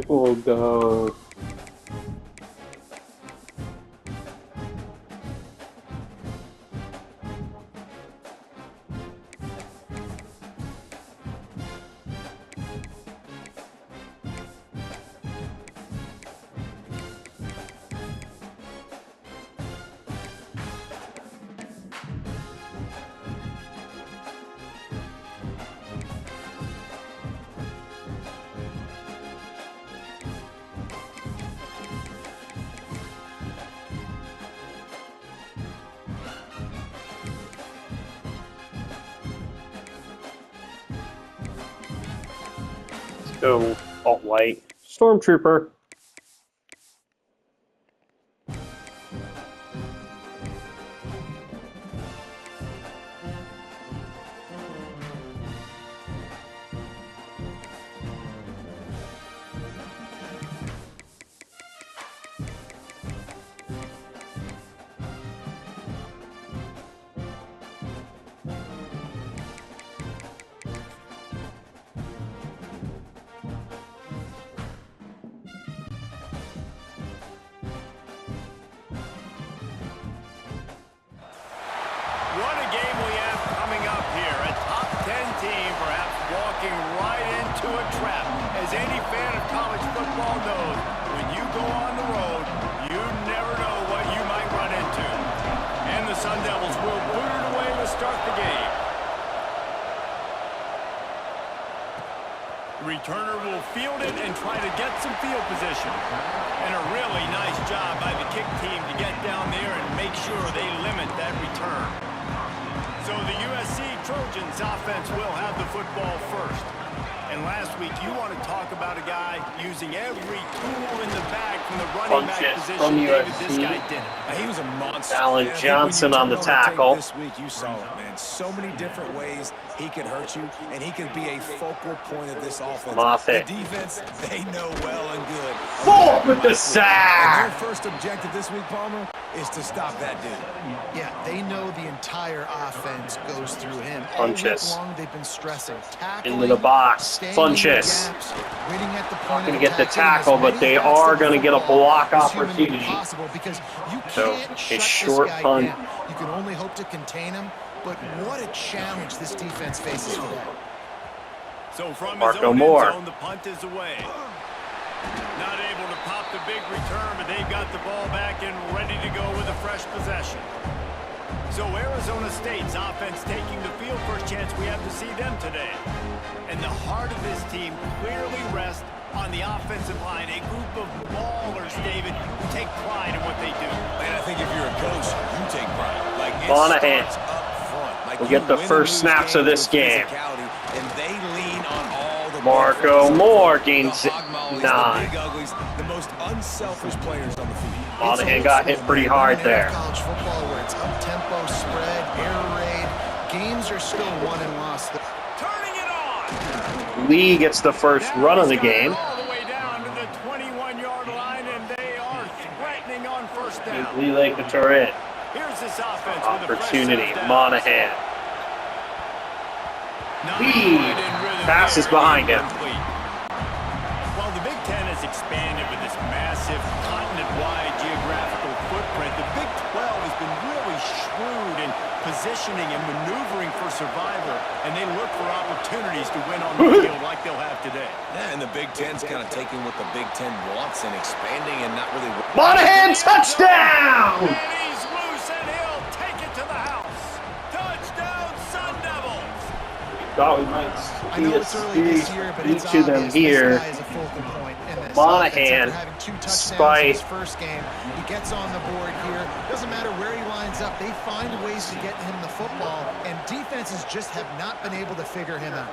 think we'll go. Go alt white. Stormtrooper. What a game we have coming up here. A top 10 team perhaps walking right into a trap. As any fan of college football knows, when you go on the road, you never know what you might run into. And the Sun Devils will boot it away to start the game. The returner will field it and try to get some field position. And a really nice job by the kick team to get down there and make sure they limit that return. So the USC Trojans offense will have the football first. And last week, you want to talk about a guy using every tool in the bag from the running back position. From David, USC. this guy did it. He was a monster. Alan Johnson on the tackle. This week, you saw it, man. So many different ways he could hurt you, and he could be a focal point of this offense. Moffitt. The defense, they know well and good. Full with the And sack. their first objective this week, Palmer, is to stop that dude. Yeah, they know the entire offense goes through him. Funchess. All week long, they've been stressing. Tackling, Into the box. staying in Funchess. gaps, waiting at the Not point going of to get the attack, tackle, getting as but they many are passes going to get a football block as humanly opportunity. possible because you So, can't a shut short this guy punt. down. You can only hope to contain him, but what a challenge this defense faces today. So from Marco his own Moore. end zone, the punt is away. Not able to pop the big return, but they've got the ball back and ready to go with a fresh possession. So Arizona State's offense taking the field. First chance we have to see them today. And the heart of this team clearly rests on the offensive line. A group of ballers, David, who take pride in what they do. And I think if you're a coach, you take pride. Like, it Monahan starts up front. Like, will you get the win and first lose snaps of games this with game. physicality, and they lean on all the Marco Moore gains the hog mollies, 9. the big uglies, the most unselfish players on the field. Monahan got hit pretty hard there. College football where it's up-tempo, spread, air raid. Games are still won and lost. Turning it on. Lee gets the first Now run of the he's got it game. all the way down to the 21-yard line, and they are threatening on first down. Lee Lake it. Here's this offense Opportunity. with a fresh set of downs. Monahan. Not Lee quite in rhythm passes here, behind him. incomplete. While the Big Ten has expanded with this massive continent-wide geographical footprint, the Big 12 has been really shrewd in positioning and maneuvering for survival, and they look for opportunities to win on the field like they'll have today. Yeah, and the Big Ten's kind of taking what the Big Ten wants and expanding and not really... Monahan touchdown! And he's loose, and he'll take it to the house. Touchdown, Sun Devils! Thought we might I know it's early this year, but it's each of them obvious here. this guy is a focal point in this. Monahan, After having 2 touchdowns despite- in his first game, he gets on the board here. Doesn't matter where he lines up, they find ways to get him the football, and defenses just have not been able to figure him out.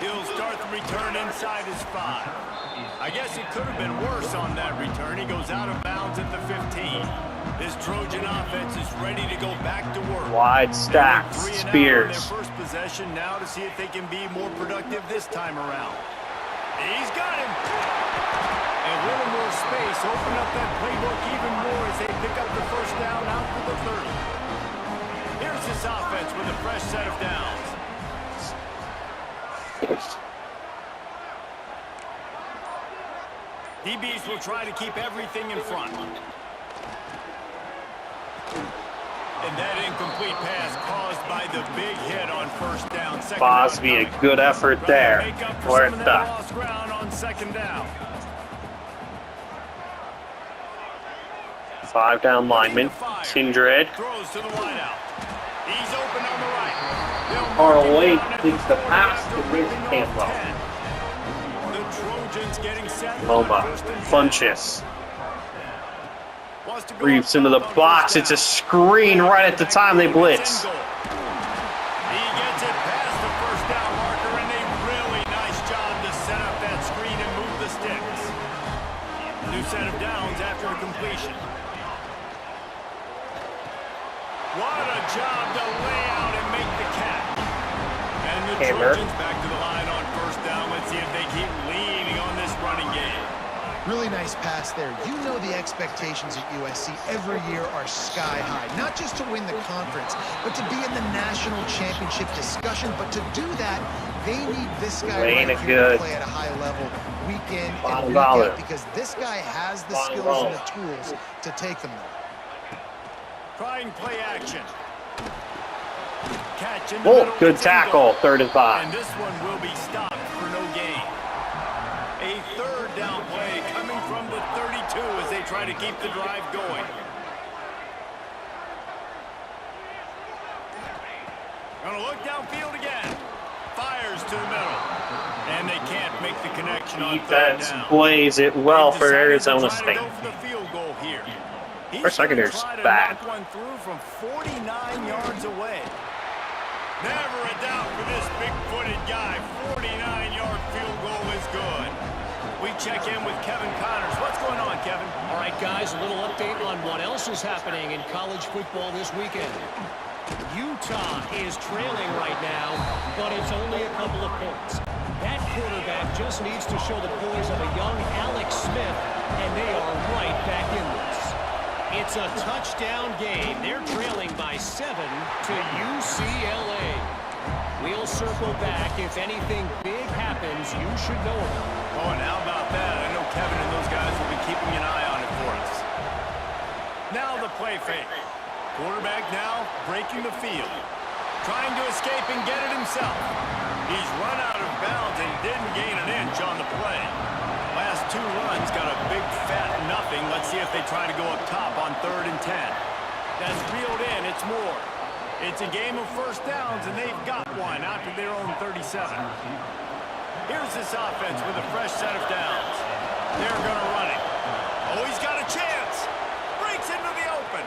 He'll start the return inside his 5. I guess it could have been worse on that return. He goes out of bounds at the 15. This Trojan offense is ready to go back to work. Wide stack. They went 3 and out on Spears. their first possession now to see if they can be more productive this time around. He's got him. And a little more space. Open up that playbook even more as they pick up the first down out to the 30. Here's this offense with a fresh set of downs. DBs will try to keep everything in front. And that incomplete pass caused by the big hit on first down. Bosby, a good effort there. Puerta. Lost ground on second down. 5 down linemen. Kindred. Throws to the wideout. He's open on the right. Harley completes the pass to Rich Campbell. The Trojans getting set. Loma. Funches. Reeves into the box. It's a screen right at the time they blitz. He gets it past the first down marker, and a really nice job to set up that screen and move the sticks. New set of downs after a completion. What a job to lay out and make the catch. And the Trojans back to the line on first down. Let's see if they keep leaning on this running game. Really nice pass there. You know the expectations at USC every year are sky high. Not just to win the conference, but to be in the national championship discussion. But to do that, they need this guy right here to play at a high level week in and week out, because this guy has the skills and the tools to take them there. Trying play action. Catch in the middle. Good tackle. 3rd and 5. And this one will be stopped for no gain. A third down play coming from the 32 as they try to keep the drive going. Gonna look downfield again. Fires to the middle. And they can't make the connection on third Defense down. plays it well for Arizona State. Go for the field goal here. Our secondary's bad. Knock one through from 49 yards away. Never a doubt for this big-footed guy. 49-yard field goal is good. We check in with Kevin Connors. What's going on, Kevin? All right, guys, a little update on what else is happening in college football this weekend. Utah is trailing right now, but it's only a couple of points. That quarterback just needs to show the poise of a young Alex Smith, and they are right back in this. It's a touchdown game. They're trailing by 7 to UCLA. We'll circle back. If anything big happens, you should know about it. Oh, and how about that? I know Kevin and those guys will be keeping an eye on it for us. Now the play fake. Quarterback now breaking the field. Trying to escape and get it himself. He's run out of bounds and didn't gain an inch on the play. Last 2 runs got a big fat nothing. Let's see if they try to go up top on 3rd and 10. That's reeled in. It's Moore. It's a game of first downs, and they've got one out to their own 37. Here's this offense with a fresh set of downs. They're going to run it. Oh, he's got a chance. Breaks into the open.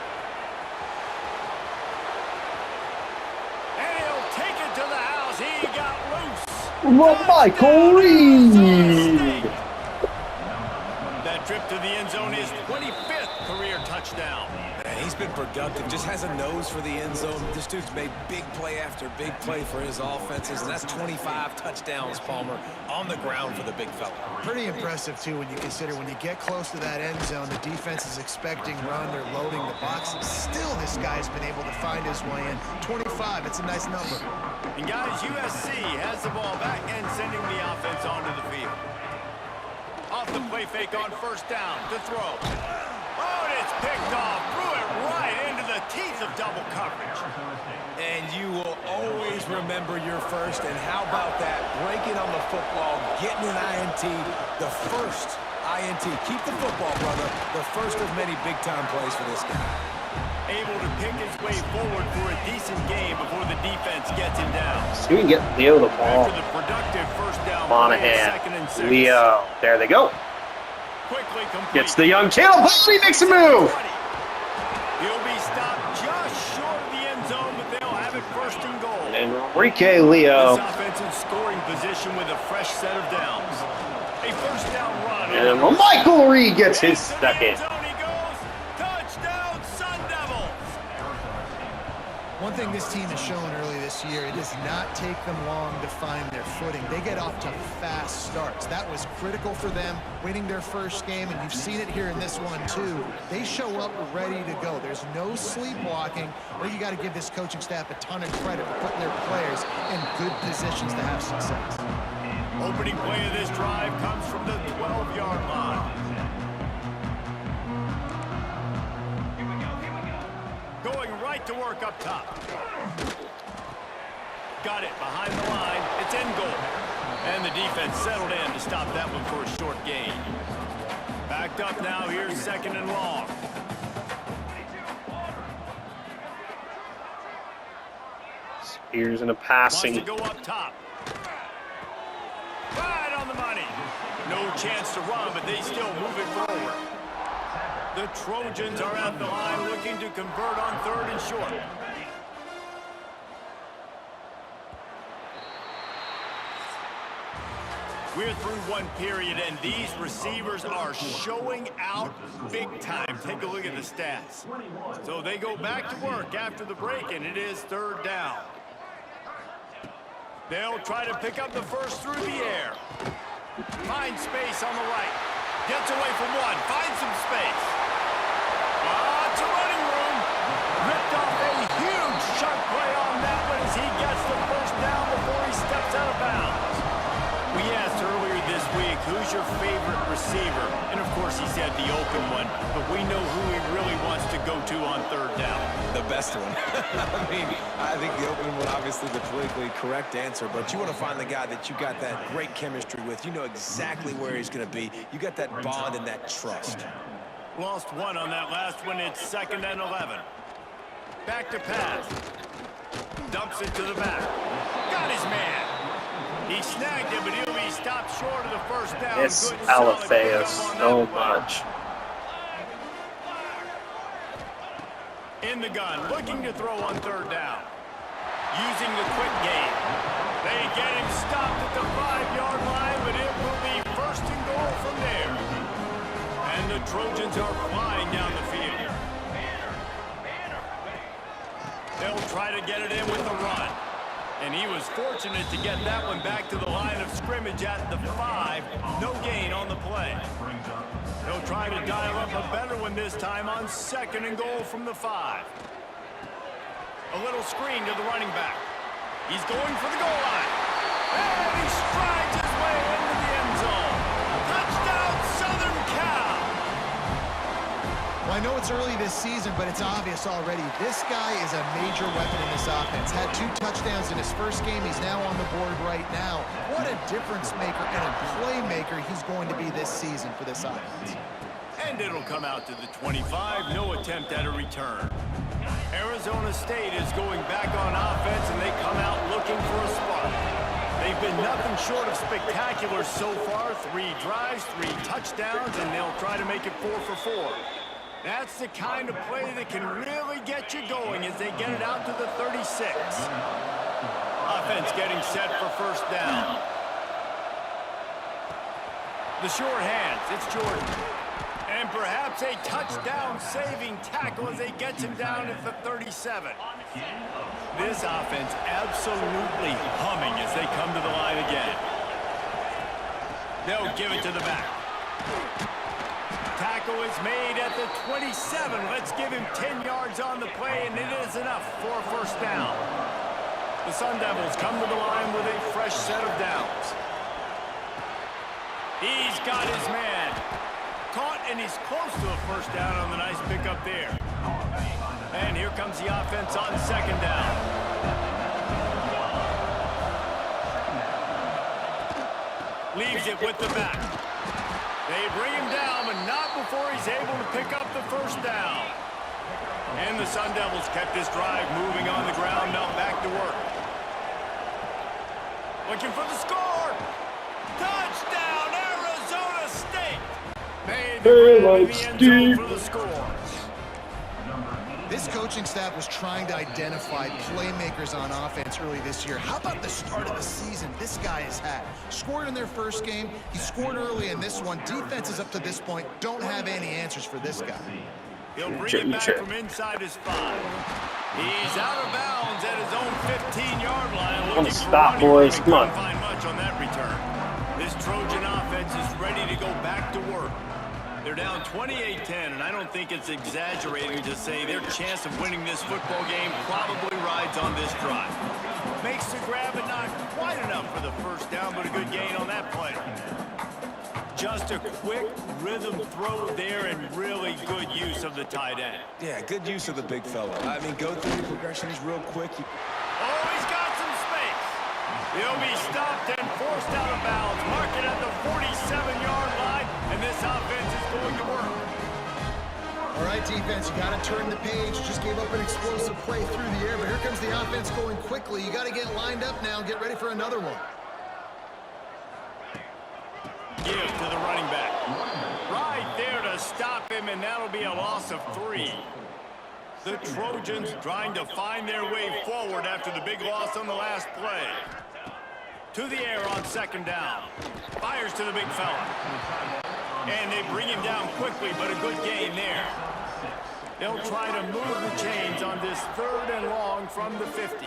And he'll take it to the house. He got loose. Michael Reed. That trip to the end zone is 25th career touchdown. And he's been productive, just has a nose for the end zone. This dude's made big play after big play for his offenses, and that's 25 touchdowns, Palmer, on the ground for the big fella. Pretty impressive, too, when you consider when you get close to that end zone, the defense is expecting run, they're loading the box. Still, this guy's been able to find his way in. 25, it's a nice number. And guys, USC has the ball back and sending the offense onto the field. Off the play fake on first down to throw. Oh, and it's picked off. Threw it right into the teeth of double coverage. And you will always remember your first. And how about that? Breaking on the football, getting an INT, the first INT. Keep the football, brother. The first of many big-time plays for this guy. Able to pick his way forward for a decent game before the defense gets him down. So we can get Leo the ball. After the productive first down Monahan, play, 2nd and 6. Leo, there they go. Quickly complete. Gets the young Caleb Huntley, makes a move. He'll be stopped just short of the end zone, but they'll have it 1st and goal. And Enrique Leo. This offense in scoring position with a fresh set of downs. A first down run. And Michael Reed gets his second. One thing this team has shown early this year, it does not take them long to find their footing. They get off to fast starts. That was critical for them, winning their first game, and you've seen it here in this one too. They show up ready to go. There's no sleepwalking. Well, you got to give this coaching staff a ton of credit for putting their players in good positions to have success. Opening play of this drive comes from the 12-yard line. right to work up top. Got it behind the line. It's in goal. And the defense settled in to stop that one for a short gain. Backed up now. Here's second and long. Spears in a Wants passing. to go up top. Right on the money. No chance to run, but they still move it forward. The Trojans are at the line looking to convert on third and short. We're through one period, and these receivers are showing out big time. Take a look at the stats. So they go back to work after the break, and it is third down. They'll try to pick up the first through the air. Finds space on the right. Gets away from one. Finds some space. It's a running room. Ripped off a huge sharp play on that one as he gets the first down before he steps out of bounds. We asked earlier this week, who's your favorite receiver? And of course he said the open one, but we know who he really wants to go to on third down. The best one. I think the open one, obviously the politically correct answer, but you want to find the guy that you got that great chemistry with. You know exactly where he's going to be. You got that bond and that trust. Lost one on that last one. It's 2nd and 11. Back to pass. Dumps it to the back. Got his man. He snagged it, but he'll be stopped short of the first down. It's Good, solid Alafea pickup on so that much. In the gun, looking to throw on third down. Using the quick game. They get him stopped at the 5-yard line, but it will be first and goal from there. And the Trojans are flying down the field. They'll try to get it in with the run. And he was fortunate to get that one back to the line of scrimmage at the 5. No gain on the play. They'll try to dial up a better one this time on 2nd and goal from the 5. A little screen to the running back. He's going for the goal line. And he strides his way into the end zone. Touchdown, Southern Cal! Well, I know it's early this season, but it's obvious already. This guy is a major weapon in this offense. Had 2 touchdowns in his first game. He's now on the board right now. What a difference maker and a playmaker he's going to be this season for this offense. And it'll come out to the 25. No attempt at a return. Arizona State is going back on offense, and they come out looking for a spark. They've been nothing short of spectacular so far. 3 drives, 3 touchdowns, and they'll try to make it 4 for 4. That's the kind of play that can really get you going as they get it out to the 36. Offense getting set for first down. The short hands, it's Jordan. And perhaps a touchdown-saving tackle as they get him down at the 37. This offense absolutely humming as they come to the line again. They'll give it to the back. Tackle is made at the 27. Let's give him 10 yards on the play, and it is enough for a first down. The Sun Devils come to the line with a fresh set of downs. He's got his man. Caught, and he's close to a first down on the nice pickup there. And here comes the offense on 2nd down. Leaves it with the back. They bring him down, but not before he's able to pick up the first down. And the Sun Devils kept this drive moving on the ground, now back to work. Looking for the score. Touchdown, Arizona State. Made the grab in the end zone for the score. This coaching staff was trying to identify playmakers on offense early this year. How about the start of the season this guy has had? Scored in their first game. He scored early in this one. Defenses up to this point don't have any answers for this guy. He'll bring it back from inside his 5. He's out of bounds at his own 15-yard line. Come on, stop, boys. Come on. Couldn't find much on that return. This Trojan offense is ready to go back to work. They're down 28-10, and I don't think it's exaggerating to say their chance of winning this football game probably rides on this drive. Makes the grab, but not quite enough for the first down, but a good gain on that play. Just a quick rhythm throw there and really good use of the tight end. Yeah, good use of the big fella. I mean, go through the progressions real quick. Oh, he's got some space. He'll be stopped and forced out of bounds. Mark it at the 47-yard line, and this offense is going to work. All right, defense, you got to turn the page. Just gave up an explosive play through the air, but here comes the offense going quickly. You got to get lined up now and get ready for another one. Give to the running back. Right there to stop him, and that'll be a loss of 3. The Trojans trying to find their way forward after the big loss on the last play. To the air on second down. Fires to the big fella. And they bring him down quickly, but a good gain there. They'll try to move the chains on this 3rd and long from the 50.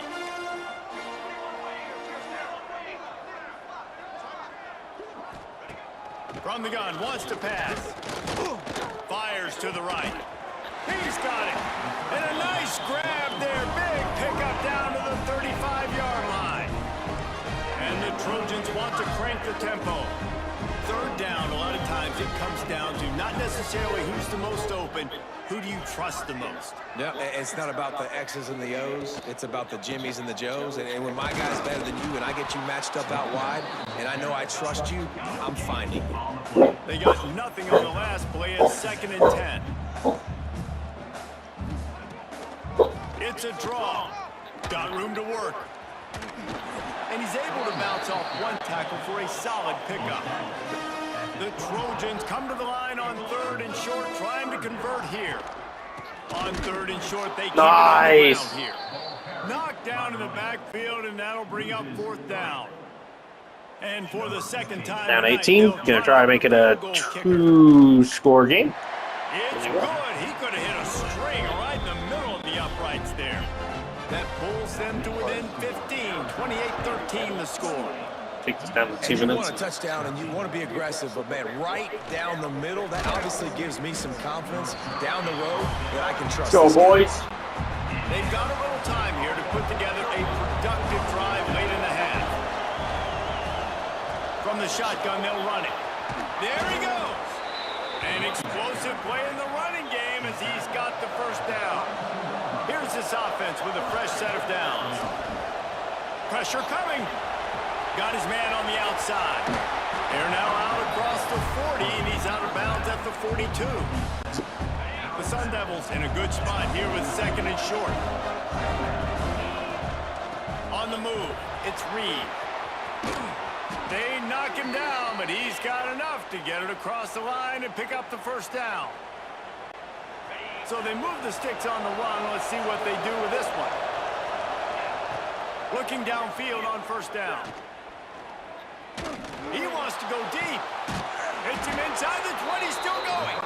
From the gun, wants to pass. Fires to the right. He's got it. And a nice grab there. Big pickup down to the 35-yard line. And the Trojans want to crank the tempo. 3rd down, a lot of times it comes down to not necessarily who's the most open, who do you trust the most? Yeah, it's not about the X's and the O's. It's about the Jimmies and the Joes. And when my guy's better than you and I get you matched up out wide, and I know I trust you, I'm finding you. They got nothing on the last play. It's 2nd and 10. It's a draw. Got room to work. And he's able to bounce off one tackle for a solid pickup. The Trojans come to the line on 3rd and short, trying to convert here. On 3rd and short, they keep it on the ground here. Knocked down in the backfield, and that'll bring up 4th down. And for the 2nd time Down tonight, 18. Going to try to make it a 2-score game. It's good. He could have hit a string right in the middle of the uprights there. That pulls them to within 15. 28-13 the score. Take this down to 2 and you minutes. want a touchdown and you want to be aggressive, but man, right down the middle, that obviously gives me some confidence down the road that I can trust. Go, boys. They've got a little time here to put together a productive drive late in the half. From the shotgun, they'll run it. There he goes. An explosive play in the running game as he's got the 1st down. Here's this offense with a fresh set of downs. Pressure coming. Got his man on the outside. They're now out across the 40, and he's out of bounds at the 42. The Sun Devils in a good spot here with 2nd and short. On the move, it's Reed. They knock him down, but he's got enough to get it across the line and pick up the 1st down. So they move the sticks on the run. Let's see what they do with this one. Looking downfield on 1st down. He wants to go deep. Hits him inside the 20, still going.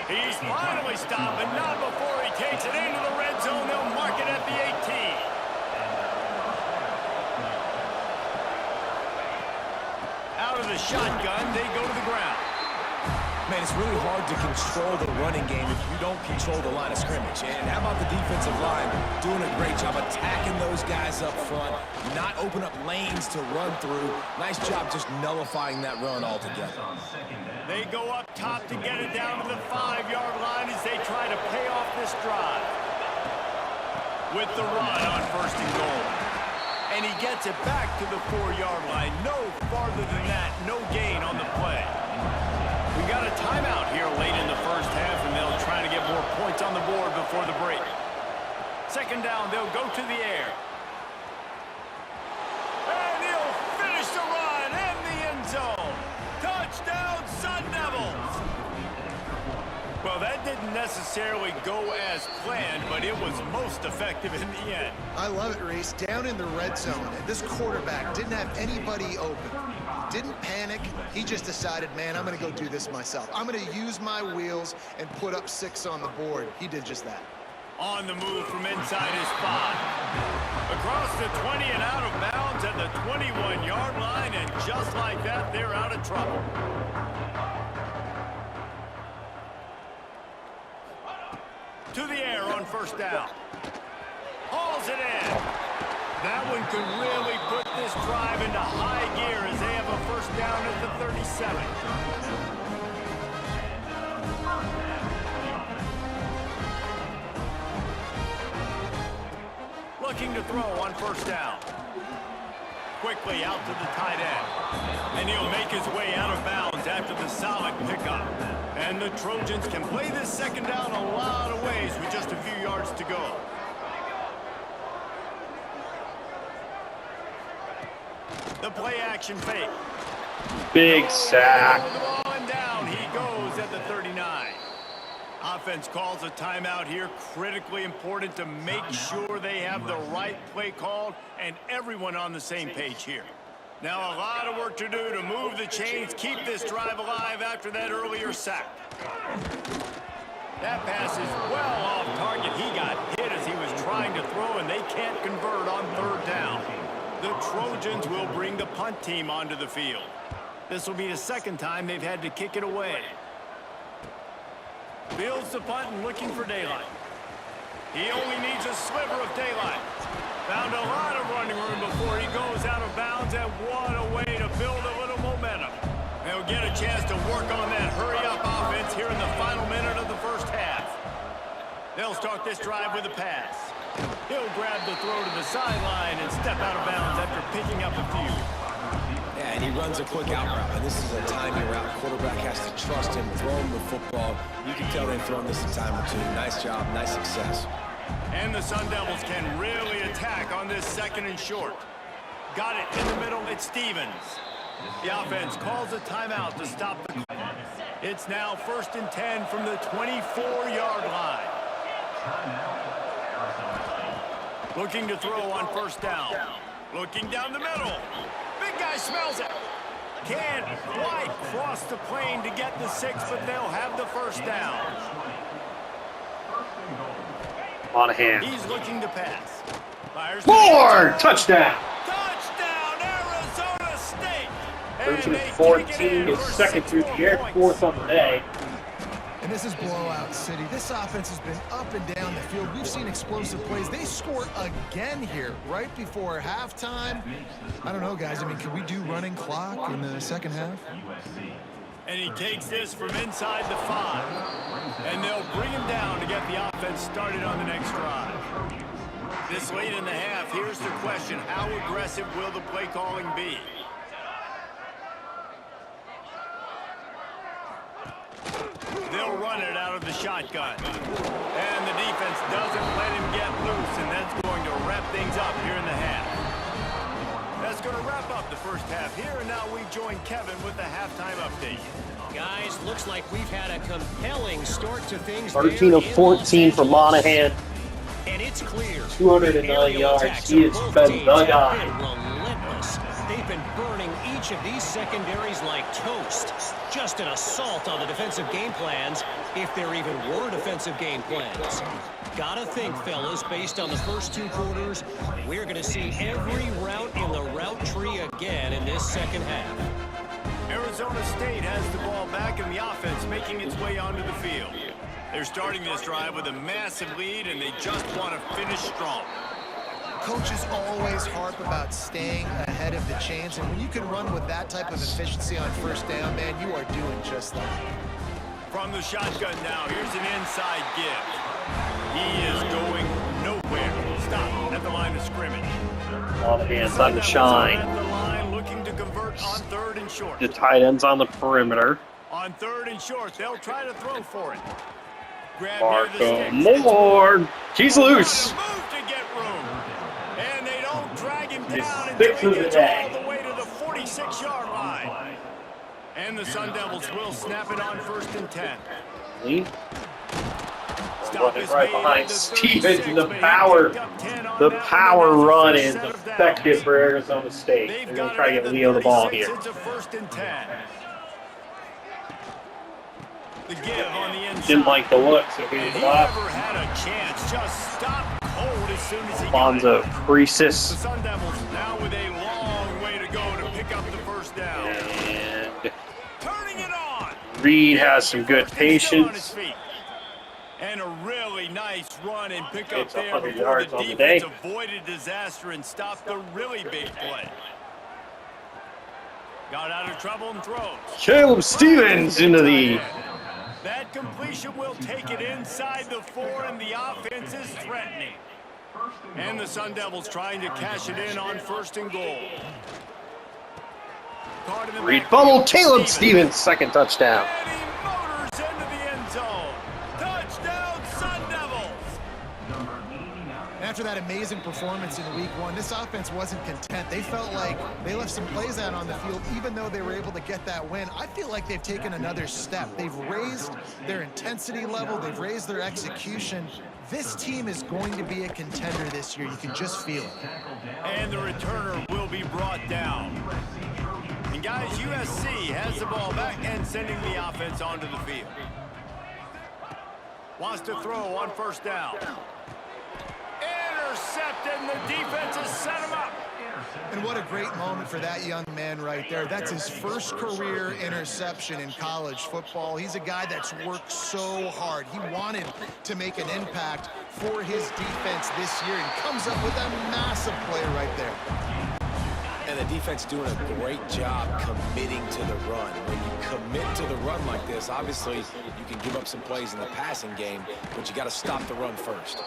He's finally stopped, but not before he takes it into the red zone. They'll mark it at the 18. Out of the shotgun, they go to the ground. Man, it's really hard to control the running game if you don't control the line of scrimmage. And how about the defensive line doing a great job attacking those guys up front, not open up lanes to run through. Nice job just nullifying that run altogether. They go up top to get it down to the 5-yard line as they try to pay off this drive. With the run on 1st and goal. And he gets it back to the 4-yard line. No farther than that, no gain on the play. We got a timeout here late in the 1st half, and they'll try to get more points on the board before the break. 2nd down, they'll go to the air. And he'll finish the run in the end zone. Touchdown, Sun Devils! Well, that didn't necessarily go as planned, but it was most effective in the end. I love it, Reese. Down in the red zone, this quarterback didn't have anybody open. Didn't panic. He just decided, man, I'm going to go do this myself. I'm going to use my wheels and put up 6 on the board. He did just that. On the move from inside his 5. Across the 20 and out of bounds at the 21-yard line, and just like that, they're out of trouble. To the air on 1st down. Hauls it in. That one could really put this this drive into high gear as they have a first down at the 37. Looking to throw on first down. Quickly out to the tight end. And he'll make his way out of bounds after the solid pickup. And the Trojans can play this second down a lot of ways with just a few yards to go. The play action fake. Big sack. And down he goes at the 39. Offense calls a timeout here. Critically important to make sure they have the right play called and everyone on the same page here. Now a lot of work to do to move the chains, keep this drive alive after that earlier sack. That pass is well off target. He got hit as he was trying to throw, and they can't convert on third down. The Trojans will bring the punt team onto the field. This will be the second time they've had to kick it away. Fields the punt and looking for daylight. He only needs a sliver of daylight. Found a lot of running room before he goes out of bounds, and what a way to build a little momentum. They'll get a chance to work on that hurry-up offense here in the final minute of the first half. They'll start this drive with a pass. He'll grab the throw to the sideline and step out of bounds after picking up a few. Yeah, and he runs a quick out route, and this is a timing route. Quarterback has to trust him, throw him the football. You can tell they've thrown this a time or two. Nice job, nice success. And the Sun Devils can really attack on this second and short. Got it in the middle, it's Stevens. The offense calls a timeout to stop the clock. It's now 1st and 10 from the 24-yard line. Looking to throw on first down. Looking down the middle. Big guy smells it. Can't quite cross the plane to get the 6, but they'll have the first down. Monahan. He's looking to pass. Fires Ford! Touchdown! Touchdown, Arizona State! 13-14 is second through the air, fourth on the day. And this is blowout city. This offense has been up and down the field. We've seen explosive plays. They score again here right before halftime. I don't know, guys. I mean, can we do running clock in the second half? And he takes this from inside the 5. And they'll bring him down to get the offense started on the next drive. This late in the half, here's the question. How aggressive will the play calling be? They'll run it out of the shotgun. And the defense doesn't let him get loose, and that's going to wrap things up here in the half. That's going to wrap up the first half here, and now we join Kevin with the halftime update. Guys, looks like we've had a compelling start to things. 13 of 14 for Monahan. And it's clear. 209 yards. He has been the guy. Relentless. They've been burning each of these secondaries like toast. Just an assault on the defensive game plans, if there even were defensive game plans. Gotta think, fellas, based on the first 2 quarters, we're going to see every route in the route tree again in this second half. Arizona State has the ball back and the offense making its way onto the field. They're starting this drive with a massive lead, and they just want to finish strong. Coaches always harp about staying ahead of the chains, and when you can run with that type of efficiency on first down, man, you are doing just that. From the shotgun now, here's an inside give. He is going nowhere. Stop at the line of scrimmage. Monahan's on the shine. At the line, looking to convert on 3rd and short. The tight end's on the perimeter. On 3rd and short, they'll try to throw for it. Grab Marco Moore. He's loose. Move to get room. And they don't drag him He's down six until he of the gets day. all the way to the 46-yard line. And the Sun Devils will snap it on 1st and 10. Lee Stop running is right made behind at the Stevens. 36, The but he power, picked up 10 on the that power one. run That's a is set of effective downs. for Arizona State. They've They're going got to try to it get at Leo the ball 36. here. It's a 1st and 10. The give on the inside. Didn't like the look, so he And he left. never had a chance. Just stopped cold as soon as he Alfonso got it. The Creasis. Sun Devils now with a long way to go to pick up the first down. And Turning it on. Reed has some good He's still on his patience. feet. And a really nice run and pick up It's there 100 before yards the on the defense day. avoided disaster and stopped the really big play. Got out of trouble and throws. Caleb Stevens into the... That completion will take it inside the 4, and the offense is threatening. And the Sun Devils trying to cash it in on 1st and goal. Reed fumble, Caleb Stevens, second touchdown. And he motors into the end zone. Touchdown, Sun Devils. After that amazing performance in week 1, this offense wasn't content. They felt like they left some plays out on the field, even though they were able to get that win. I feel like they've taken another step. They've raised their intensity level. They've raised their execution. This team is going to be a contender this year. You can just feel it. And the returner will be brought down. And guys, USC has the ball back and sending the offense onto the field. Wants to throw on 1st down. Intercepted, and the defense has set him up. And what a great moment for that young man right there. That's his first career interception in college football. He's a guy that's worked so hard. He wanted to make an impact for his defense this year and comes up with a massive play right there. And the defense doing a great job committing to the run. When you commit to the run like this, obviously you can give up some plays in the passing game, but you got to stop the run first.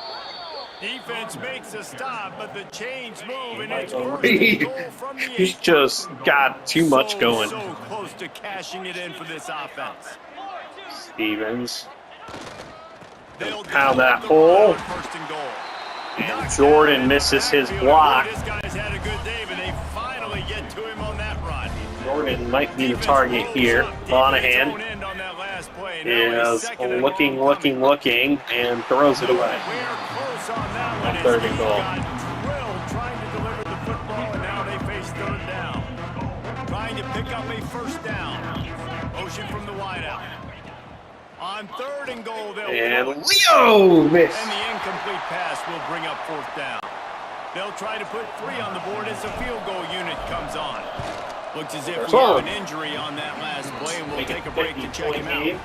Defense makes a stop, but the chains move, and it's 1st and goal from the 8. He's just got too much going. So close to cashing it in for this offense. Stevens. They'll Pound that hole. 1st and goal. And Jordan misses his block. This guy's had a good day, but they finally get to him on that run. Jordan might be the target here. Monahan is looking, and throws it away. On 3rd and goal. Trying to deliver the football, and now they face 3rd down. Trying to pick up a 1st down. Motion from the wideout. On 3rd and goal, they'll and Leo missed. And the incomplete pass will bring up 4th down. They'll try to put 3 on the board as the field goal unit comes on. Looks as if we have an injury on that last play, and we'll take a break to check him out.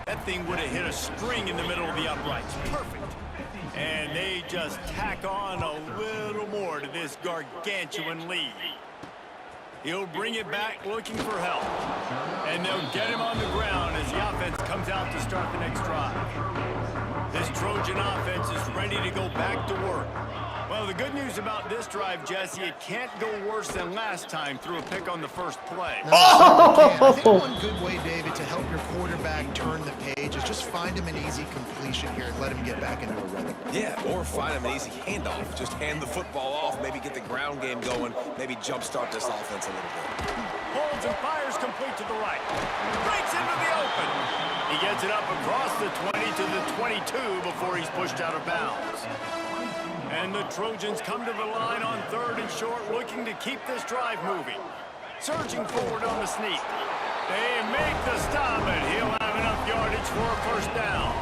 That thing would have hit a string in the middle of the uprights. Perfect. And they just tack on a little more to this gargantuan lead. He'll bring it back looking for help. And they'll get him on the ground as the offense comes out to start the next drive. This Trojan offense is ready to go back to work. Well, the good news about this drive, Jesse, it can't go worse than last time through a pick on the 1st play. I think one good way, David, to help your quarterback turn the page is just find him an easy completion here and let him get back into a rhythm. Yeah, or find him an easy handoff. Just hand the football off, maybe get the ground game going, maybe jumpstart this offense a little bit. Holds and fires complete to the right. Breaks into the open. He gets it up across the 20 to the 22 before he's pushed out of bounds. And the Trojans come to the line on 3rd and short, looking to keep this drive moving. Surging forward on the sneak. They make the stop, and he'll have enough yardage for a 1st down.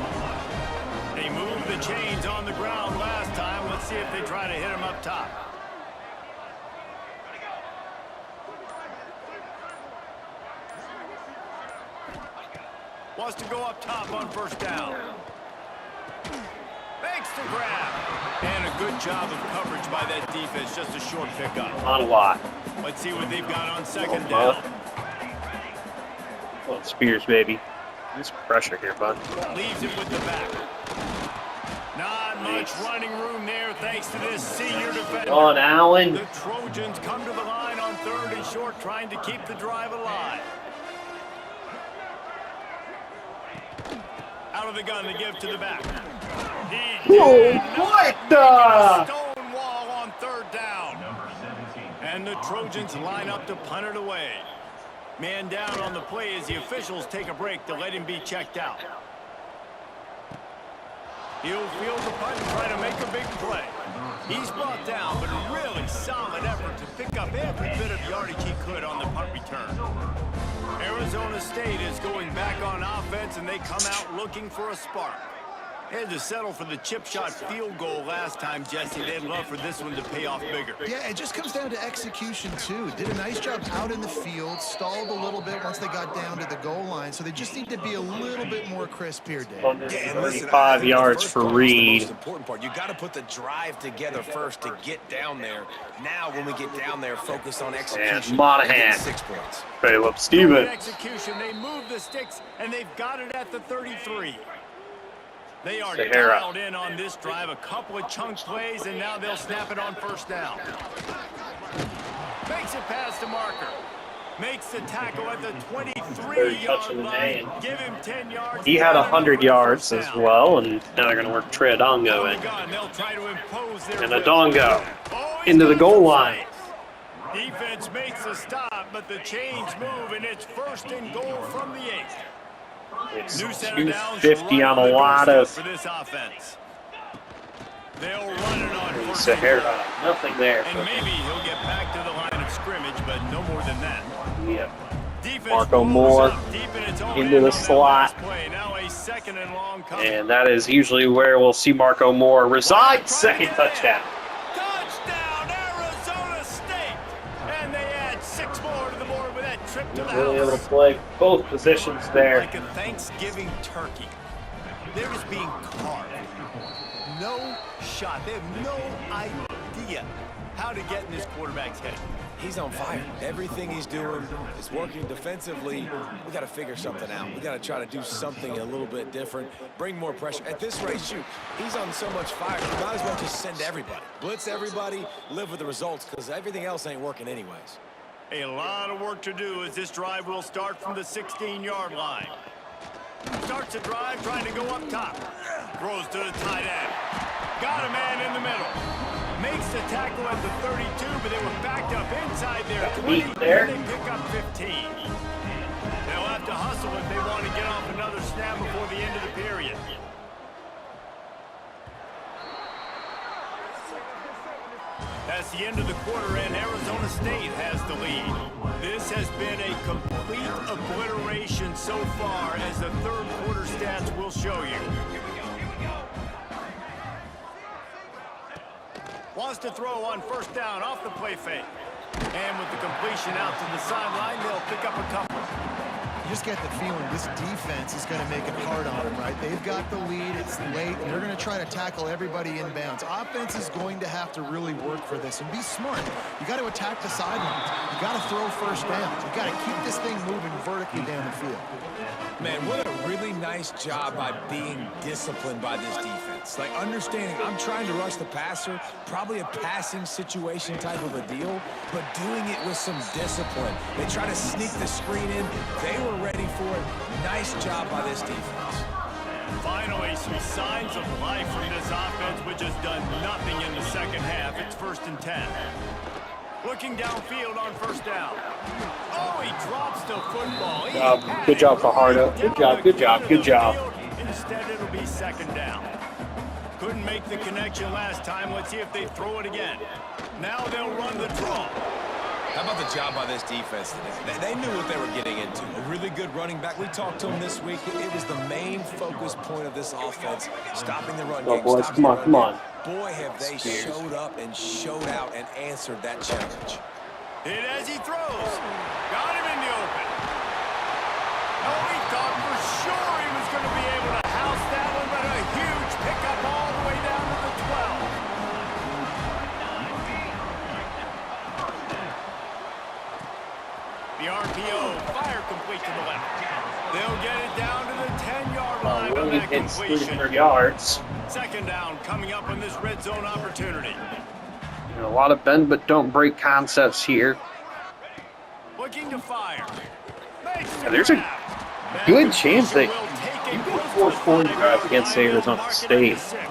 They moved the chains on the ground last time. Let's see if they try to hit him up top. Wants to go up top on 1st down. Makes the grab. And a good job of coverage by that defense. Just a short pickup. Not a lot. Let's see what they've got on 2nd down. Well, Spears, baby. There's pressure here, bud. Leaves it with the back. Not much running room there thanks to this senior defender. On Allen. The Trojans come to the line on 3rd and short, trying to keep the drive alive. Out of the gun to give to the back. Whoa, what the? Stone wall on 3rd down. And the Trojans line up to punt it away. Man down on the play as the officials take a break to let him be checked out. He'll field the punt and try to make a big play. He's brought down, but a really solid effort to pick up every bit of yardage he could on the punt return. Arizona State is going back on offense, and they come out looking for a spark. They had to settle for the chip shot field goal last time, Jesse. They'd love for this one to pay off bigger. Yeah, it just comes down to execution, too. Did a nice job out in the field, stalled a little bit once they got down to the goal line, so they just need to be a little bit more crisp here, Dave. 135 yards for Reed. The important part, you got to put the drive together first to get down there. Now, when we get down there, focus on execution. And Monahan. 6 points. Caleb Stevens. Execution, they move the sticks, and they've got it at the 33. They are Sahara. dialed in on this drive. A couple of chunk plays, and now they'll snap it on first down. Makes it past the marker. Makes the tackle at the 23-yard line. Give him 10 yards. He had 100 yards as well, and now they're going to work Trey Adongo in. They'll try to impose their And will. Adongo into the goal line. Defense makes a stop, but the chains move, and it's first and goal from the 8. It's New center downs 250 right on the a lot doorstep of for this offense. They'll run it on first Sahara. and Nothing there. goal. And maybe he'll get back to the line of scrimmage, but no more than that. Yep. Defense Marco moves Moore up deep in its own into end the on that slot. last play. Now a second and long coming. And that is usually where we'll see Marco Moore reside. Second touchdown. Touchdown, Arizona State! And they add 6 more to the board with that trip to the Really able to house. play both positions there. Like a Thanksgiving turkey. They're just being carved. No shot. They have no idea how to get in this quarterback's head. He's on fire. Everything he's doing is working defensively. We got to figure something out. We got to try to do something a little bit different. Bring more pressure. At this rate, shoot, he's on so much fire. You might as well just send everybody. Blitz everybody, live with the results, because everything else ain't working anyways. A lot of work to do as this drive will start from the 16-yard line. Starts the drive trying to go up top. Throws to the tight end. Got a man in the middle. Makes the tackle at the 32, but they were backed up inside their 20. there. And they pick up 15. They'll have to hustle if they want to get off another snap before the end of the period. That's the end of the quarter, and Arizona State has the lead. This has been a complete obliteration so far, as the third quarter stats will show you. Wants to throw on first down off the play fake. And with the completion out to the sideline, they'll pick up a couple. You just get the feeling this defense is going to make it hard on them, right? They've got the lead, it's late, and they're going to try to tackle everybody inbounds. Offense is going to have to really work for this and be smart. You got to attack the sidelines. You got to throw first downs. You got to keep this thing moving vertically down the field. Man, what a really nice job by being disciplined by this defense. Like, understanding I'm trying to rush the passer, probably a passing situation type of a deal, but doing it with some discipline. They try to sneak the screen in. They were ready for it. Nice job by this defense. Finally, some signs of life from this offense, which has done nothing in the second half. It's 1st and 10. Looking downfield on first down. Oh, he drops the football. Good job, Fajardo. Good job. Instead, it'll be 2nd down. Couldn't make the connection last time. Let's see if they throw it again. Now they'll run the draw. How about the job by this defense today? They knew what they were getting into. A really good running back. We talked to him this week. It was the main focus point of this offense, stopping the run game. Boys, come on. Boy, have they showed up and showed out and answered that challenge. Hit as he throws. Got him in the open. Oh, he thought for sure he was going to be able to house that one, but a huge pickup all the way down to the 12. The RPO, fire complete to the left. They'll get it down to the 10-yard line on Willie that hits completion. 300 yards. 2nd down coming up on this red zone opportunity. And a lot of bend but don't break concepts here. Looking to fire. Makes the Yeah, there's a grab. That good chance that completion will take you a can close force to 40 the drives against 5-yard line. Arizona Mark it at State. the 6.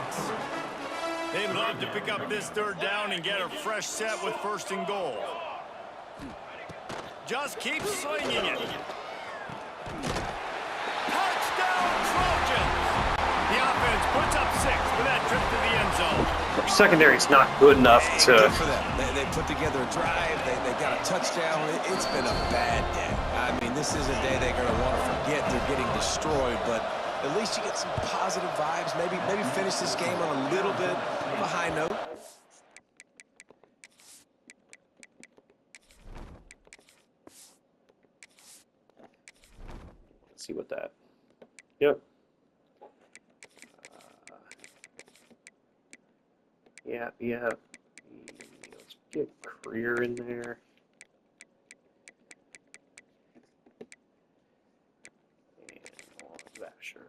They'd love to pick up this 3rd down and get a fresh set with 1st and goal. Just keep slinging it. Touchdown, Trojans! The offense puts up 6 with that trip to the end zone. Our secondary's not good enough Good to. for them. They put together a drive. They got a touchdown. It's been a bad day. I mean, this is a day they're going to want to forget. They're getting destroyed, but at least you get some positive vibes. Maybe finish this game on a little bit of a high note. Let's see what that. Yep. Yeah. Let's get Creer in there. And Vasher.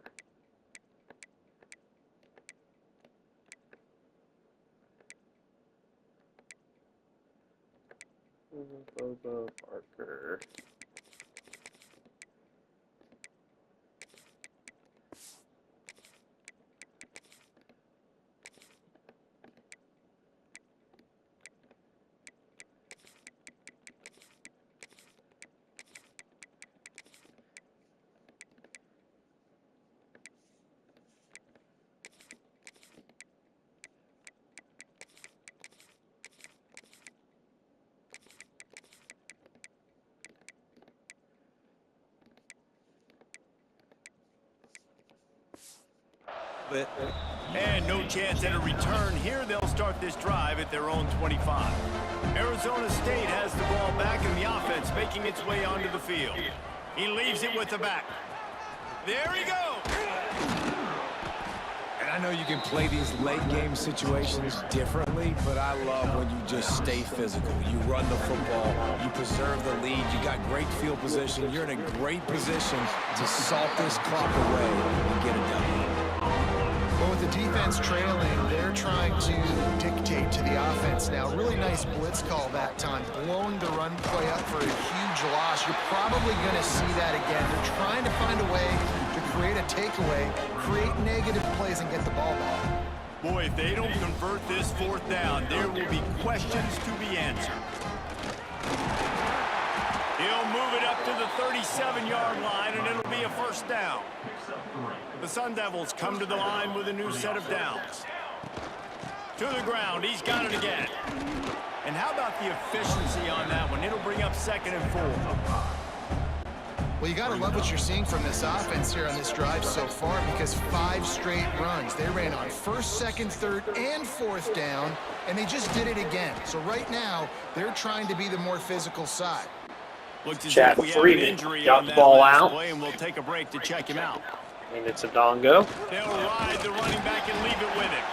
Bobo, Parker. And no chance at a return here. They'll start this drive at their own 25. Arizona State has the ball back in the offense, making its way onto the field. He leaves it with the back. There he goes. And I know you can play these late game situations differently, but I love when you just stay physical. You run the football, you preserve the lead, you got great field position, you're in a great position to salt this clock away and get it done. Well, with the defense trailing, they're trying to dictate to the offense now. Really nice blitz call that time, blowing the run play up for a huge loss. You're probably going to see that again. They're trying to find a way to create a takeaway, create negative plays, and get the ball back. Boy, if they don't convert this fourth down, there will be questions to be answered. He'll move it up to the 37-yard line, and it'll be a first down. The Sun Devils come to the line with a new set of downs. To the ground, he's got it again. And how about the efficiency on that one? It'll bring up 2nd and 4. Well, you got to love what you're seeing from this offense here on this drive so far, because 5 straight runs. They ran on 1st, 2nd, 3rd, and 4th down, and they just did it again. So right now, they're trying to be the more physical side. Looks as Chad if we have an Freeman injury got on the that ball last out. play, and we'll take a break to check him out. And it's a dongo. They'll ride the running back and leave it with him.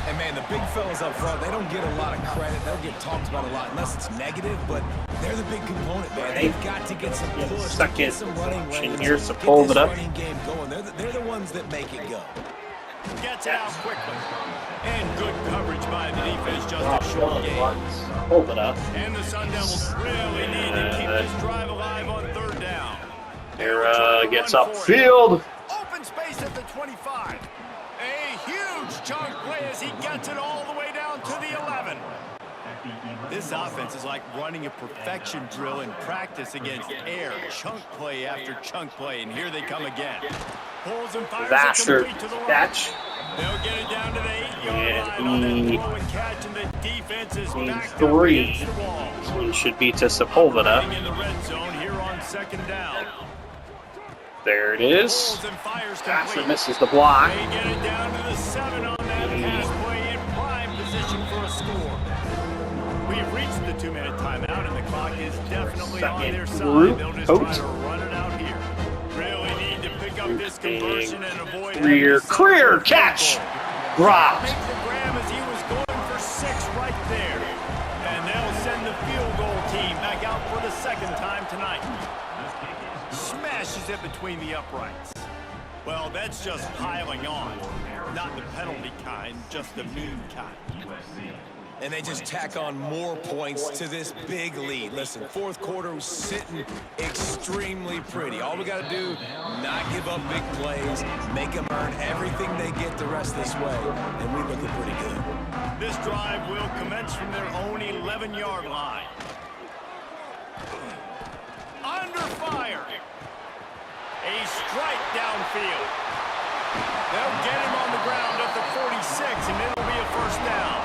And man, the big fellas up front, they don't get a lot of credit. They'll get talked about a lot unless it's negative, but they're the big component, man. They've got to get some push, Second get some running lanes, here to get pull this it up. running game going. They're the ones that make it go. Gets it out quickly. And good coverage by the defense, just a short game. Hold it up. And the Sun Devils really need to keep this drive alive on 3rd down. Here gets upfield. Open space at the 25. A huge chunk play as he gets it all the way down to the 11. This offense is like running a perfection drill in practice against air. Chunk play after chunk play, and here they come again. Pulls and fires Vasher it complete to the right. catch. They'll get it down to the 8-yard And line on that throw and catch, and the defense is back up 3. against the wall. This one should be to Sepulveda. Running in the red zone here on 2nd down. There it is. Pulls and fires Vasher complete. misses the block. They get it down to the 7 on that pass play in prime position for a score. We've reached the 2-minute timeout, and the clock is definitely on their side. They'll just try to run it out here. Really need to pick up this conversion and avoid Creer catch. Dropped. Make the grab as he was going for 6 right there. And they'll send the field goal team back out for the 2nd time tonight. Smashes it between the uprights. Well, that's just piling on. Not the penalty kind, just the mean kind. And they just tack on more points to this big lead. Listen, 4th quarter was sitting extremely pretty. All we got to do, not give up big plays, make them earn everything they get the rest of this way, and we're looking pretty good. This drive will commence from their own 11-yard line. Under fire. A strike downfield. They'll get him on the ground at the 46, and it'll be a first down.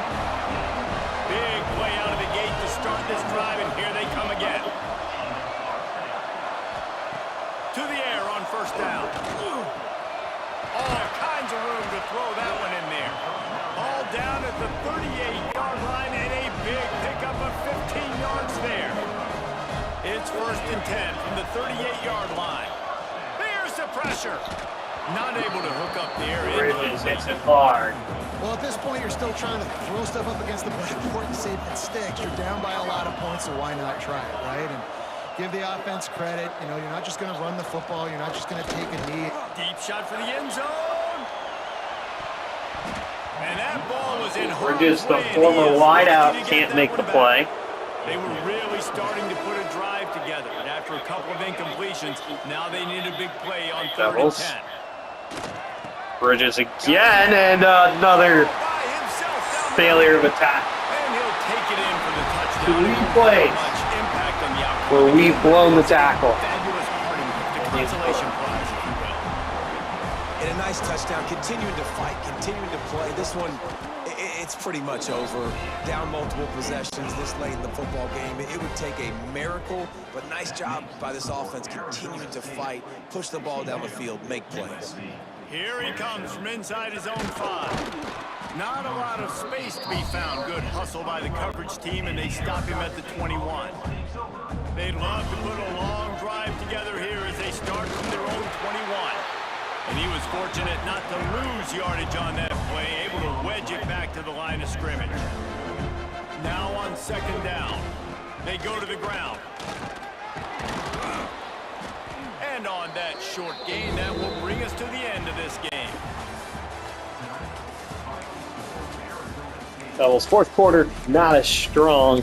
Big play out of the gate to start this drive, and here they come again. To the air on 1st down. first and 10 from the 38-yard line. There's the pressure. Not able to hook up the area. Bridges hits it hard. Well, at this point, you're still trying to throw stuff up against the backboard and see if it sticks. You're down by a lot of points, so why not try it, right? And give the offense credit. You know, you're not just going to run the football. You're not just going to take a knee. Deep shot for the end zone. And that ball was in Bridges, the former wideout, can't make the play. They were really starting to put a drive together, and after a couple of incompletions, now they need a big play on 3rd and 10. Bridges again, and another failure of attack. And he'll take it in for the touchdown. 3 plays where we've blown the tackle. Fabulous parting gift, the consolation prize, if you will. And a nice touchdown, continuing to fight, continuing to play. This one, it's pretty much over. Down multiple possessions this late in the football game. It would take a miracle, but nice job by this offense continuing to fight, push the ball down the field, make plays. Here he comes from inside his own 5. Not a lot of space to be found. Good hustle by the coverage team, and they stop him at the 21. They'd love to put a long drive together here as they start from their own 21. And he was fortunate not to lose yardage on that play, able to wedge it back to the line of scrimmage. Now on 2nd down, they go to the ground. And on that short gain, that will bring us to the end of this game. Devils' 4th quarter, not as strong.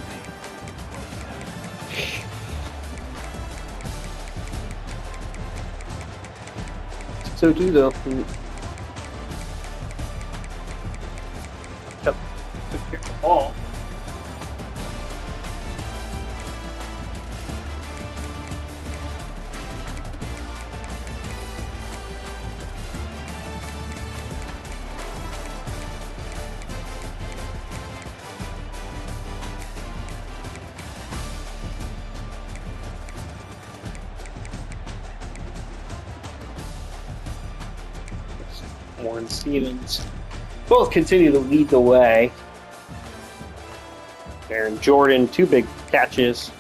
So too, though. Took care of the ball. Warren Stevens both continue to lead the way. Aaron Jordan, 2 big catches.